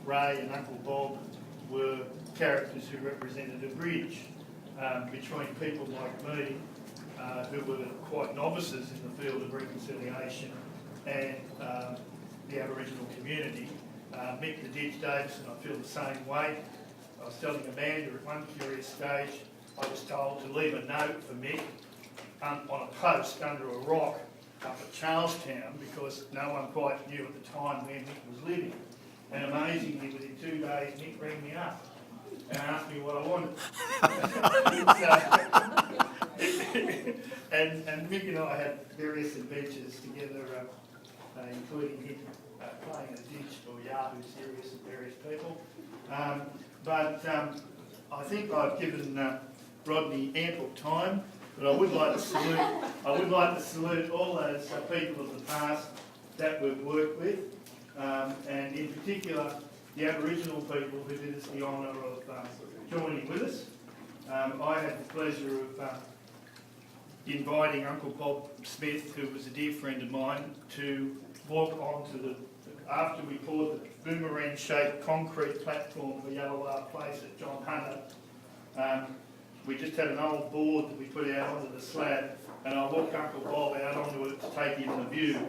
Ray and Uncle Bob were characters who represented a bridge between people like me, who were quite novices in the field of reconciliation, and the Aboriginal community. Mick the Ditch Davison, I feel the same way. I was telling Amanda at one curious stage, I was told to leave a note for Mick on a post under a rock up at Charlestown, because no one quite knew at the time where Mick was living. And amazingly, within 2 days, Mick rang me up and asked me what I wanted. and Mick and I had various adventures together, including him playing a ditch for Yahoo Serious and various people. But I think I've given Rodney ample time. But I would like to salute all those people of the past that we've worked with, and in particular the Aboriginal people who did us the honour of joining with us. I had the pleasure of inviting Uncle Bob Smith, who was a dear friend of mine, to walk onto after we poured the boomerang-shaped concrete platform for Yalawar Place at John Hunter. We just had an old board that we put out onto the slab, and I walked Uncle Bob out onto it to take in the view.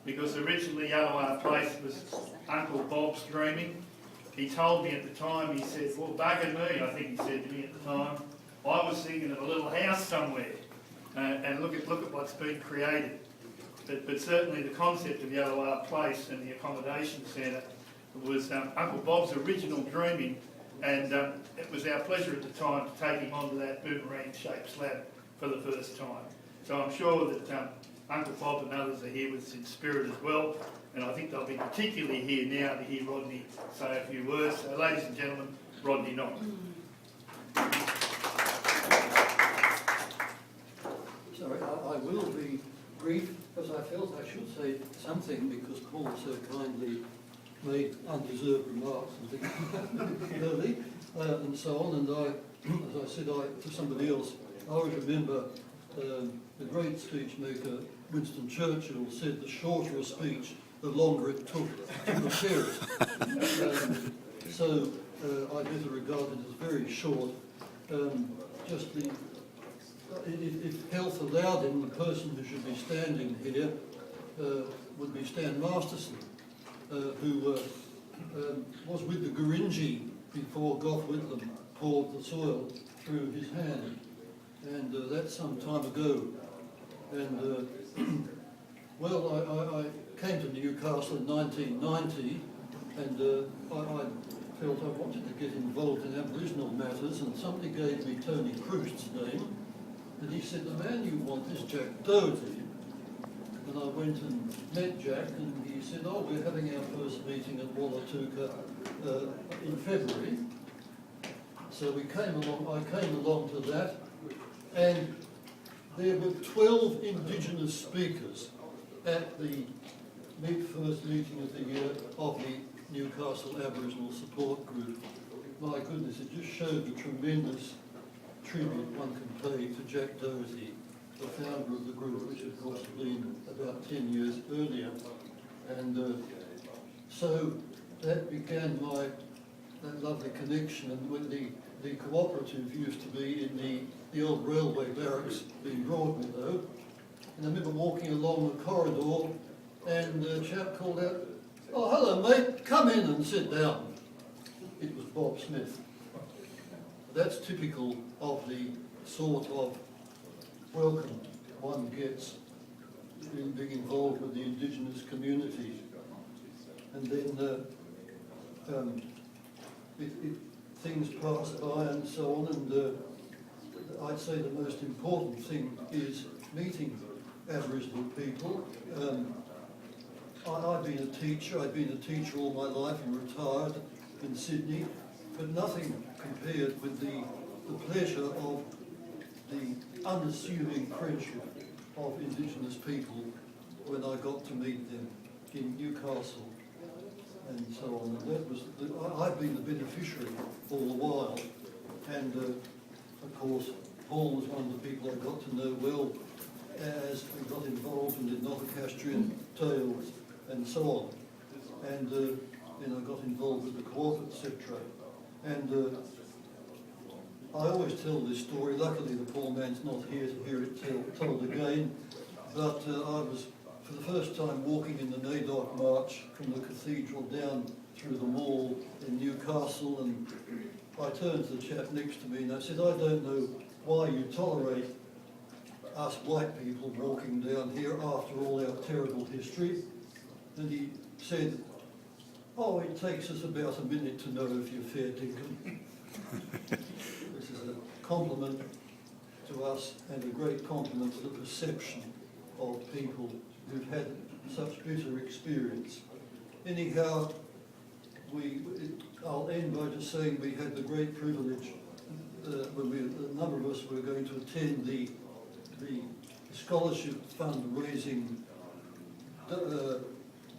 Because originally Yalawar Place was Uncle Bob's dreaming. He told me at the time, he said, well, bugger me, I think he said to me at the time, I was thinking of a little house somewhere, and look at what's been created. But certainly the concept of Yalawar Place and the accommodation centre was Uncle Bob's original dreaming, and it was our pleasure at the time to take him onto that boomerang-shaped slab for the first time. So I'm sure that Uncle Bob and others are here with us in spirit as well, and I think they'll be particularly here now to hear Rodney say a few words. So ladies and gentlemen, Rodney Knott. Sorry, I will be brief, because I felt I should say something, because Paul so kindly made undeserved remarks and things early, and so on. And I, as I said to somebody else, I always remember the great speech maker Winston Churchill said, the shorter a speech, the longer it took to prepare it. So I better regard it as very short. Just if health allowed him, the person who should be standing here would be Stan Masterson, who was with the Gurindji before Gough Whitlam poured the soil through his hand, and that's some time ago. And well, I came to Newcastle in 1990, and I felt I wanted to get involved in Aboriginal matters, and somebody gave me Tony Proust's name, and he said, the man you want is Jack Doherty. And I went and met Jack, and he said, oh, we're having our first meeting at Wallatuka in February. So I came along to that, and there were 12 Indigenous speakers at the first meeting of the year of the Newcastle Aboriginal Support Group. My goodness, it just showed the tremendous tribute one can pay to Jack Doherty, the founder of the group, which of course had been about 10 years earlier. And so that began that lovely connection. And when the cooperative used to be in the old railway barracks in Broadmeadow, and I remember walking along the corridor, and a chap called out, oh, hello mate, come in and sit down. It was Bob Smith. That's typical of the sort of welcome one gets in being involved with the Indigenous community. And then things pass by and so on, and I'd say the most important thing is meeting Aboriginal people. I've been a teacher. I've been a teacher all my life and retired in Sydney, but nothing compared with the pleasure of the unassuming friendship of Indigenous people when I got to meet them in Newcastle and so on. And that was I've been the beneficiary all the while, and of course Paul was one of the people I got to know well as we got involved in the Novocastrian tales and so on. And then I got involved with the co-op, etc. And I always tell this story. Luckily, the poor man's not here to hear it told again. But I was, for the first time, walking in the NAIDOC march from the cathedral down through the mall in Newcastle, and I turned to the chap next to me and I said, I don't know why you tolerate us white people walking down here after all our terrible history. And he said, oh, it takes us about a minute to know if you're fair dinkum. This is a compliment to us and a great compliment to the perception of people who've had such bitter experience. Anyhow, I'll end by just saying we had the great privilege when a number of us were going to attend the scholarship fundraising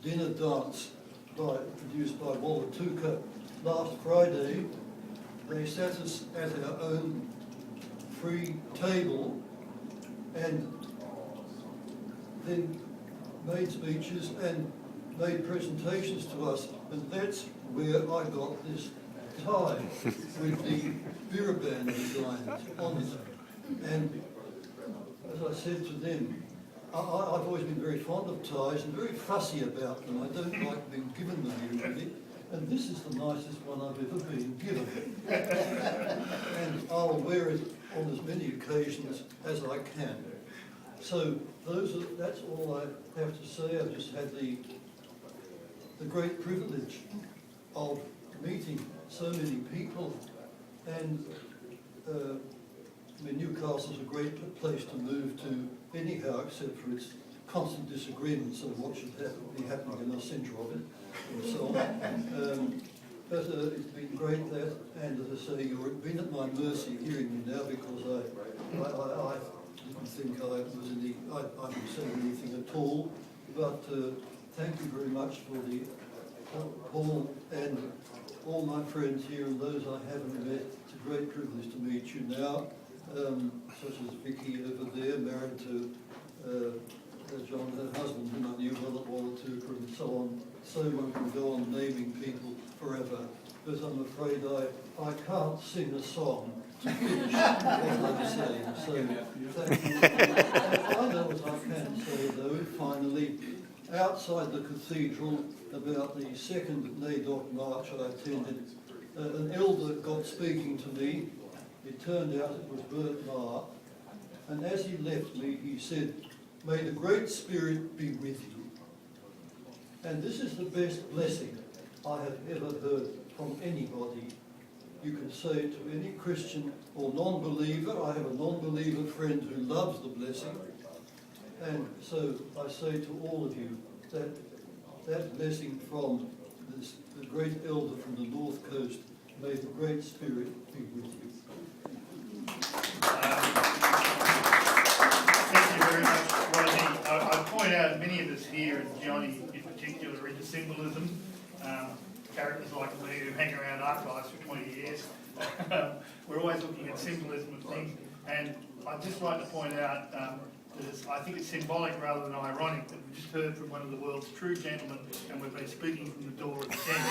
dinner dance produced by Wallatuka last Friday. They sat us at our own free table and then made speeches and made presentations to us, and that's where I got this tie with the Biraban designs on it. And as I said to them, I've always been very fond of ties and very fussy about them. I don't like being given them usually, and this is the nicest one I've ever been given. And I'll wear it on as many occasions as I can. So that's all I have to say. I've just had the great privilege of meeting so many people, and Newcastle's a great place to move to anyhow, except for its constant disagreements on what should be happening in the centre of it, and so on. But it's been great that, and as I say, you've been at my mercy hearing me now, because I didn't think I would say anything at all. But thank you very much for the Paul and all my friends here and those I haven't met. It's a great privilege to meet you now, such as Vicky over there, married to John, her husband, whom I knew well at Wallatuka, and so on. So one can go on naming people forever, but I'm afraid I can't sing a song to finish what I'm saying. So thank you. I know what I can say though, finally. Outside the cathedral, about the second NAIDOC march I attended, an elder got speaking to me. It turned out it was Bert Marr, and as he left me, he said, "May the Great Spirit be with you." And this is the best blessing I have ever heard from anybody. You can say it to any Christian or non-believer. I have a non-believer friend who loves the blessing. And so I say to all of you that blessing from the great elder from the North Coast, may the Great Spirit be with you. Thank you very much, Rodney. I point out many of us here, and Johnny in particular, are into symbolism. Characters like me who hang around archives for 20 years. We're always looking at symbolism of things, and I'd just like to point out I think it's symbolic rather than ironic that we just heard from one of the world's true gentlemen, and we've been speaking from the door of the tent.